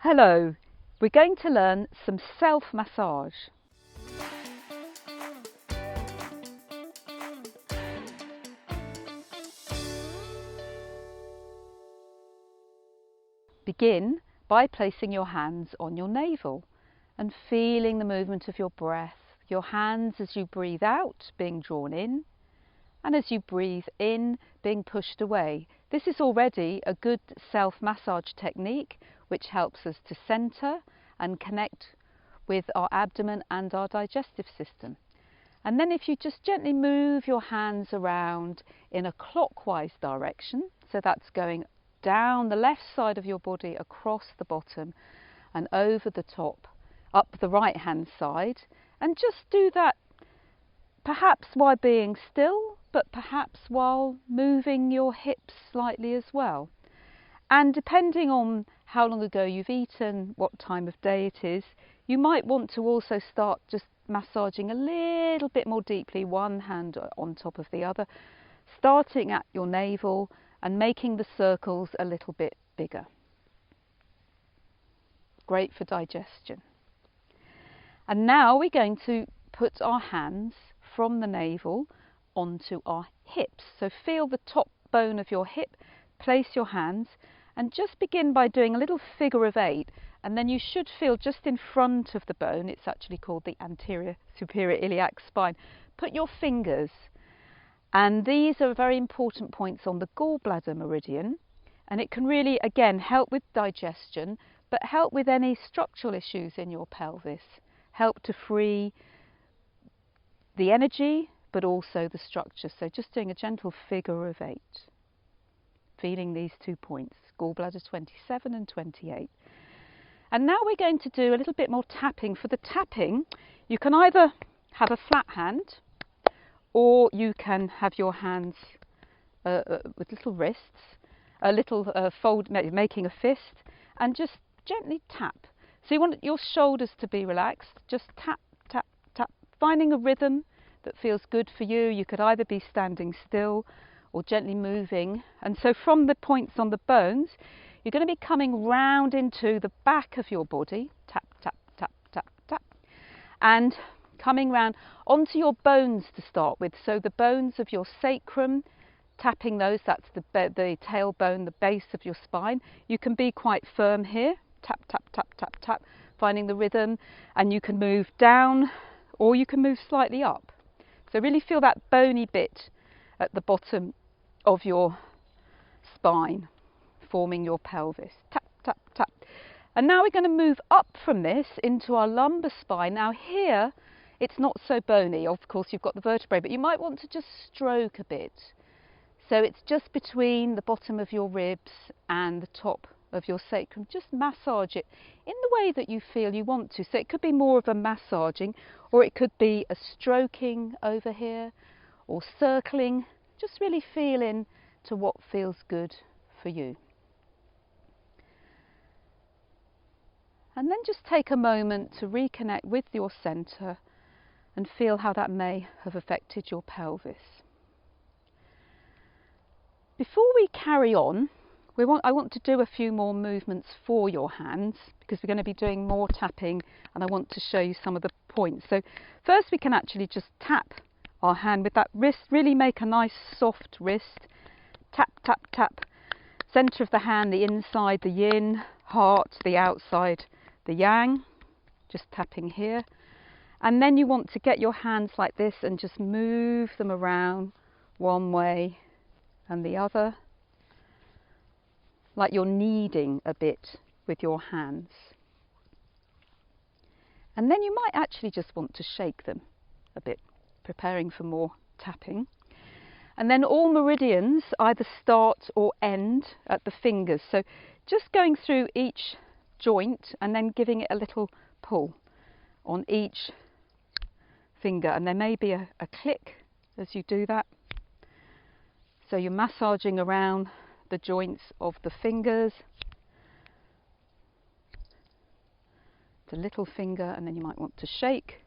Hello, we're going to learn some self-massage. Begin by placing your hands on your navel and feeling the movement of your breath, your hands as you breathe out being drawn in and as you breathe in being pushed away. This is already a good self-massage technique which helps us to center and connect with our abdomen and our digestive system. And then if you just gently move your hands around in a clockwise direction, so that's going down the left side of your body, across the bottom and over the top, up the right hand side, and just do that perhaps while being still, but perhaps while moving your hips slightly as well. And depending on how long ago you've eaten, what time of day it is, you might want to also start just massaging a little bit more deeply, one hand on top of the other, starting at your navel and making the circles a little bit bigger. Great for digestion. And now we're going to put our hands from the navel onto our hips. So feel the top bone of your hip, place your hands and just begin by doing a little figure of 8, and then you should feel just in front of the bone, it's actually called the anterior superior iliac spine. Put your fingers, and these are very important points on the gallbladder meridian, and it can really again help with digestion, but help with any structural issues in your pelvis, help to free the energy but also the structure. So just doing a gentle figure of 8, feeling these 2 points, gallbladder 27 and 28. And now we're going to do a little bit more tapping. For the tapping, you can either have a flat hand or you can have your hands with little wrists, a little fold, making a fist, and just gently tap. So you want your shoulders to be relaxed, just tap, tap, tap, finding a rhythm that feels good for you. You could either be standing still or gently moving. And so from the points on the bones, you're going to be coming round into the back of your body, tap, tap, tap, tap, tap, and coming round onto your bones to start with. So the bones of your sacrum, tapping those, that's the tailbone, the base of your spine. You can be quite firm here, tap, tap, tap, tap, tap, finding the rhythm, and you can move down or you can move slightly up. So really feel that bony bit at the bottom of your spine, forming your pelvis. Tap, tap, tap. And now we're going to move up from this into our lumbar spine. Now here, it's not so bony. Of course, you've got the vertebrae, but you might want to just stroke a bit. So it's just between the bottom of your ribs and the top of your sacrum. Just massage it in the way that you feel you want to. So it could be more of a massaging, or it could be a stroking over here, or circling. Just really feel in to what feels good for you. And then just take a moment to reconnect with your centre and feel how that may have affected your pelvis. Before we carry on, I want to do a few more movements for your hands because we're going to be doing more tapping, and I want to show you some of the points. So first we can actually just tap our hand with that wrist, really make a nice soft wrist. Tap, tap, tap. Centre of the hand, the inside, the yin, heart, the outside, the yang. Just tapping here. And then you want to get your hands like this and just move them around one way and the other, like you're kneading a bit with your hands. And then you might actually just want to shake them a bit, preparing for more tapping. And then all meridians either start or end at the fingers. So just going through each joint and then giving it a little pull on each finger. And there may be a click as you do that. So you're massaging around the joints of the fingers, the little finger, and then you might want to shake,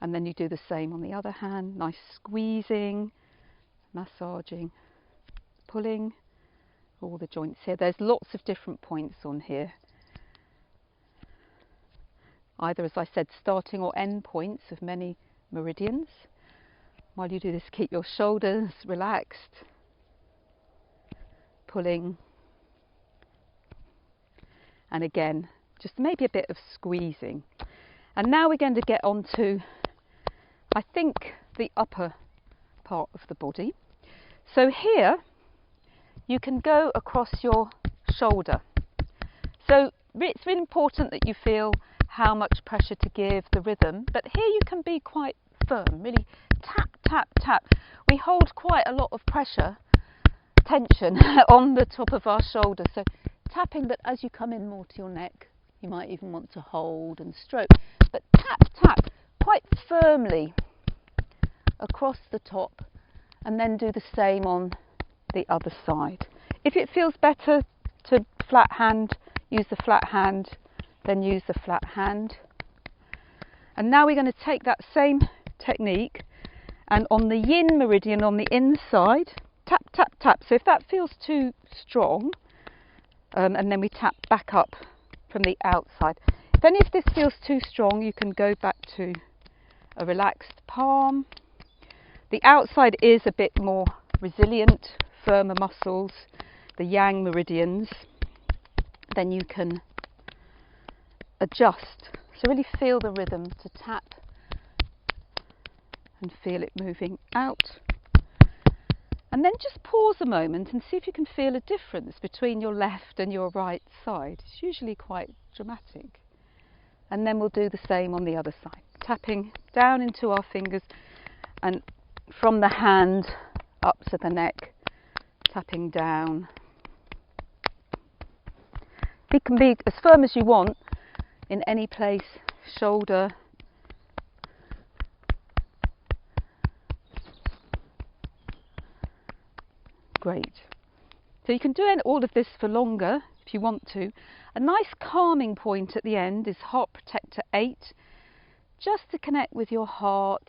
and then you do the same on the other hand. Nice squeezing, massaging, pulling all the joints here. There's lots of different points on here. either, as I said, starting or end points of many meridians. While you do this, keep your shoulders relaxed, pulling, and again, just maybe a bit of squeezing. And now we're going to get on to, I think, the upper part of the body. So here, you can go across your shoulder. So it's really important that you feel how much pressure to give, the rhythm, but here you can be quite firm, really tap, tap, tap. We hold quite a lot of pressure, tension on the top of our shoulder, so tapping, but as you come in more to your neck, you might even want to hold and stroke, but tap, tap, quite firmly across the top, and then do the same on the other side. If it feels better to flat hand, use the flat hand, then use the flat hand. And now we're going to take that same technique, and on the yin meridian on the inside, tap, tap, tap. So if that feels too strong, and then we tap back up from the outside. Then if this feels too strong, you can go back to a relaxed palm. The outside is a bit more resilient, firmer muscles, the yang meridians. Then you can adjust. So really feel the rhythm to tap and feel it moving out. And then just pause a moment and see if you can feel a difference between your left and your right side. It's usually quite dramatic. And then we'll do the same on the other side. Tapping down into our fingers and from the hand up to the neck, tapping down. It can be as firm as you want in any place, shoulder. Great. So you can do all of this for longer if you want to. A nice calming point at the end is Heart Protector 8, just to connect with your heart,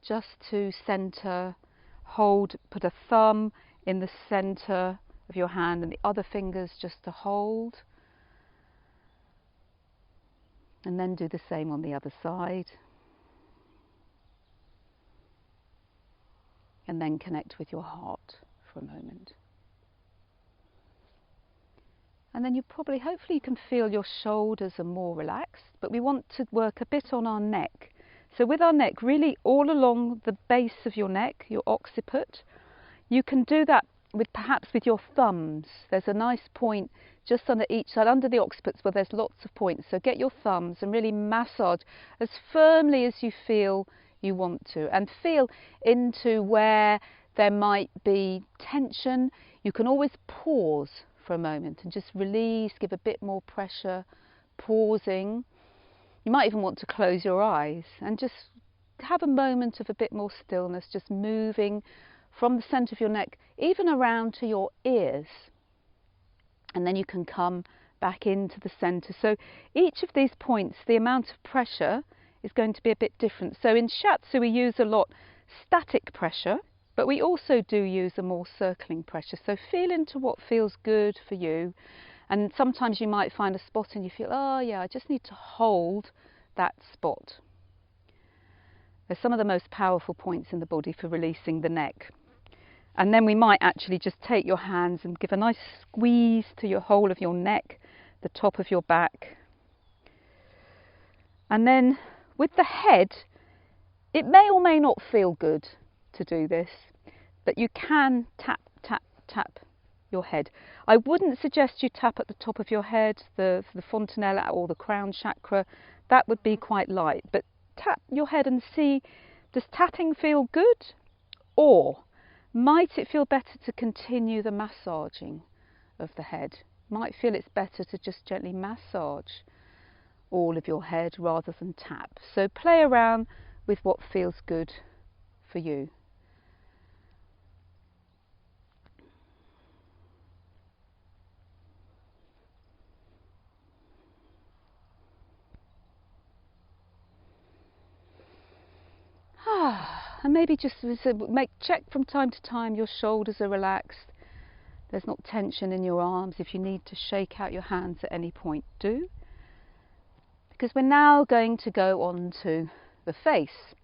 just to center, hold, put a thumb in the center of your hand and the other fingers just to hold. And then do the same on the other side. And then connect with your heart for a moment. And then hopefully you can feel your shoulders are more relaxed, but we want to work a bit on our neck. So with our neck, really all along the base of your neck, your occiput, you can do that perhaps with your thumbs. There's a nice point just under each side, under the occipits, where there's lots of points. So get your thumbs and really massage as firmly as you feel you want to, and feel into where there might be tension. You can always pause for a moment and just release, give a bit more pressure, pausing. You might even want to close your eyes and just have a moment of a bit more stillness, just moving from the centre of your neck, even around to your ears. And then you can come back into the centre. So each of these points, the amount of pressure is going to be a bit different. So in Shiatsu we use a lot static pressure, but we also do use a more circling pressure. So feel into what feels good for you. And sometimes you might find a spot and you feel, oh yeah, I just need to hold that spot. They're some of the most powerful points in the body for releasing the neck. And then we might actually just take your hands and give a nice squeeze to your whole of your neck, the top of your back. And then with the head, it may or may not feel good to do this, but you can tap, tap, tap your head. I wouldn't suggest you tap at the top of your head, the fontanella or the crown chakra. That would be quite light, but tap your head and see, does tapping feel good, or might it feel better to continue the massaging of the head? Might feel it's better to just gently massage all of your head rather than tap. So play around with what feels good for you. And maybe just check from time to time your shoulders are relaxed. There's not tension in your arms. If you need to shake out your hands at any point, do. because we're now going to go on to the face.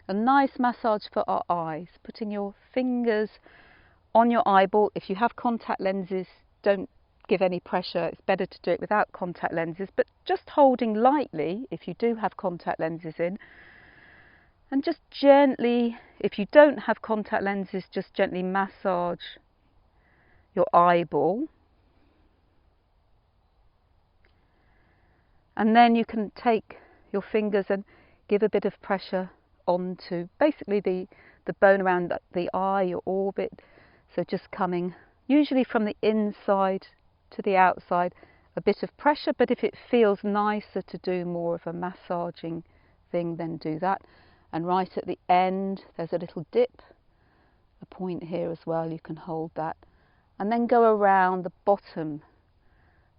A nice massage for our eyes, putting your fingers on your eyeball. If you have contact lenses, don't give any pressure. It's better to do it without contact lenses, but just holding lightly if you do have contact lenses in, and just gently, if you don't have contact lenses, just gently massage your eyeball. And then you can take your fingers and give a bit of pressure onto basically the bone around the eye, your orbit. So just coming usually from the inside to the outside, a bit of pressure, but if it feels nicer to do more of a massaging thing, then do that. And right at the end there's a little dip, a point here as well, you can hold that, and then go around the bottom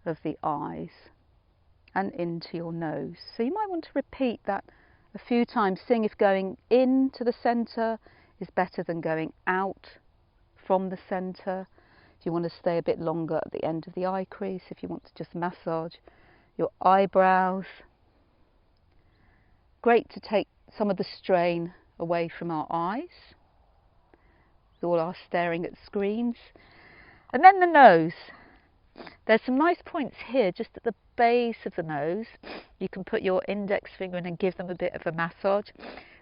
of the eyes and into your nose. So you might want to repeat that a few times, seeing if going into the centre is better than going out from the centre. If you want to stay a bit longer at the end of the eye crease, if you want to just massage your eyebrows. Great to take some of the strain away from our eyes, with all our staring at screens. And then the nose. There's some nice points here just at the base of the nose. You can put your index finger in and give them a bit of a massage.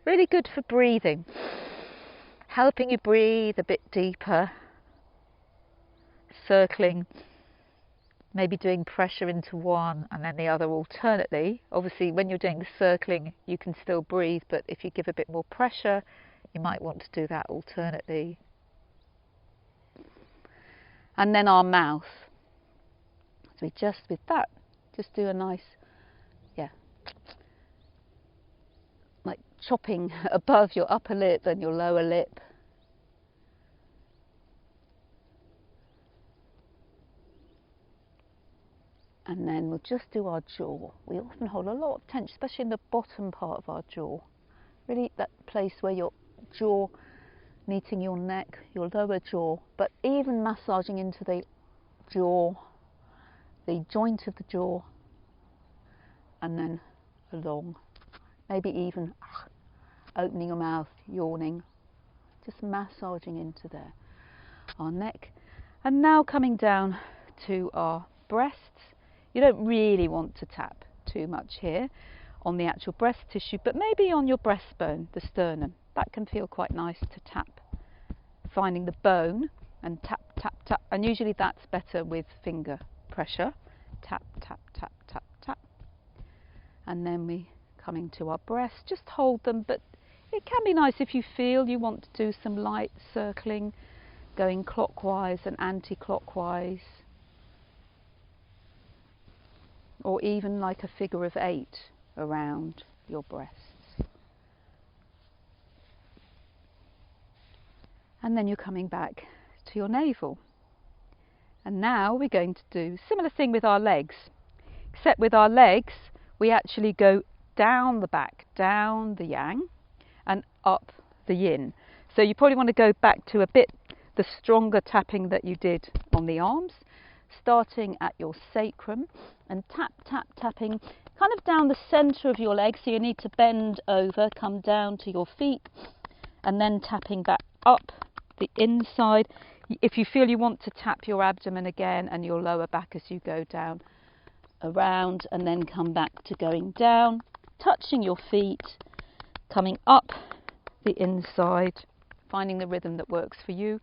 Really good for breathing, helping you breathe a bit deeper, circling, maybe doing pressure into one and then the other alternately. Obviously when you're doing the circling you can still breathe, but if you give a bit more pressure you might want to do that alternately. And then our mouth. So we just, with that, just do a nice, like chopping above your upper lip and your lower lip. And then we'll just do our jaw. We often hold a lot of tension, especially in the bottom part of our jaw. Really that place where your jaw meeting your neck, your lower jaw, but even massaging into the jaw, the joint of the jaw, and then along. Maybe even opening your mouth, yawning, just massaging into there. Our neck. And now coming down to our breasts. You don't really want to tap too much here on the actual breast tissue, but maybe on your breastbone, the sternum. That can feel quite nice to tap. Finding the bone and tap, tap, tap. And usually that's better with finger pressure. Tap, tap, tap, tap, tap. And then we coming to our breasts. Just hold them, but it can be nice if you feel you want to do some light circling, going clockwise and anti-clockwise. Or even like a figure of 8 around your breasts. And then you're coming back to your navel. And now we're going to do a similar thing with our legs. Except with our legs, we actually go down the back, down the yang, and up the yin. So you probably want to go back to a bit the stronger tapping that you did on the arms, starting at your sacrum and tap, tap, tapping kind of down the centre of your leg. So you need to bend over, come down to your feet, and then tapping back up the inside. If you feel you want to tap your abdomen again and your lower back as you go down, around, and then come back to going down, touching your feet, coming up the inside, finding the rhythm that works for you,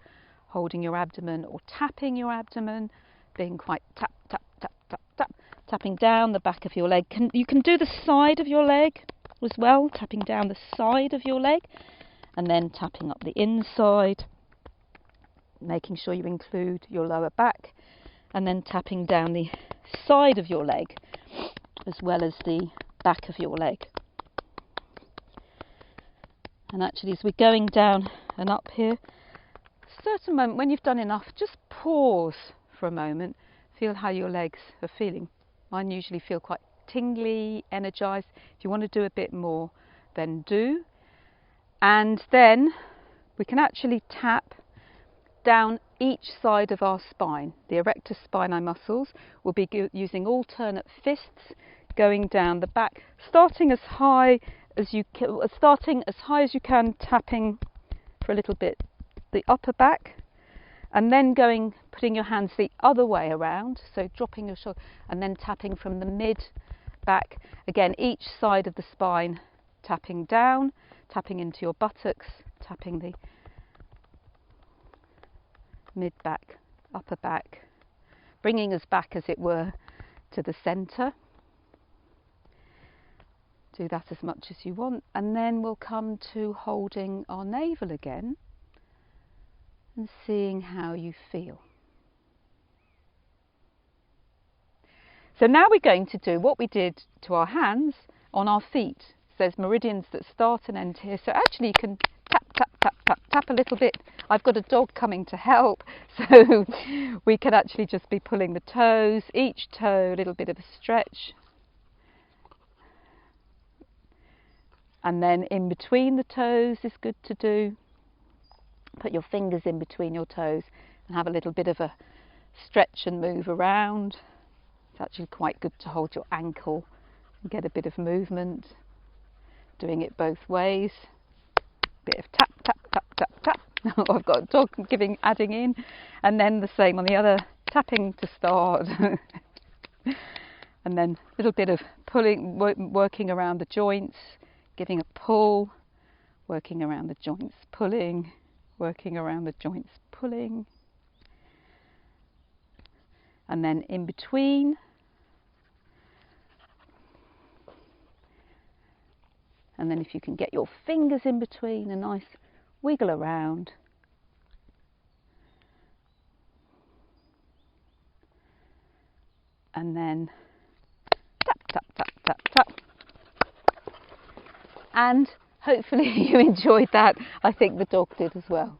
holding your abdomen or tapping your abdomen, being quite tap, tap, tap, tap, tap, tapping down the back of your leg. You can do the side of your leg as well, tapping down the side of your leg, and then tapping up the inside, making sure you include your lower back, and then tapping down the side of your leg as well as the back of your leg. And actually, as we're going down and up here, a certain moment when you've done enough, just pause for a moment, feel how your legs are feeling. Mine usually feel quite tingly, energized. If you want to do a bit more, then do. And then we can actually tap down each side of our spine. The erector spinae muscles will be using alternate fists, going down the back, starting as high as you can, tapping for a little bit the upper back, and then putting your hands the other way around, so dropping your shoulder and then tapping from the mid back. Again, each side of the spine, tapping down, tapping into your buttocks, tapping the mid back, upper back, bringing us back, as it were, to the centre. Do that as much as you want, and then we'll come to holding our navel again and seeing how you feel. So now we're going to do what we did to our hands on our feet. There's meridians that start and end here, so actually you can tap, tap, tap, tap, tap a little bit. I've got a dog coming to help, so we can actually just be pulling the toes, each toe a little bit of a stretch. And then in between the toes is good to do. Put your fingers in between your toes and have a little bit of a stretch and move around. It's actually quite good to hold your ankle and get a bit of movement. Doing it both ways. Bit of tap, tap, tap, tap, tap. I've got a dog adding in. And then the same on the other, tapping to start. And then a little bit of pulling, working around the joints, giving a pull, working around the joints, pulling, working around the joints, pulling. And then in between, and then if you can get your fingers in between, a nice wiggle around. And then tap, tap, tap, tap, tap. And hopefully you enjoyed that. I think the dog did as well.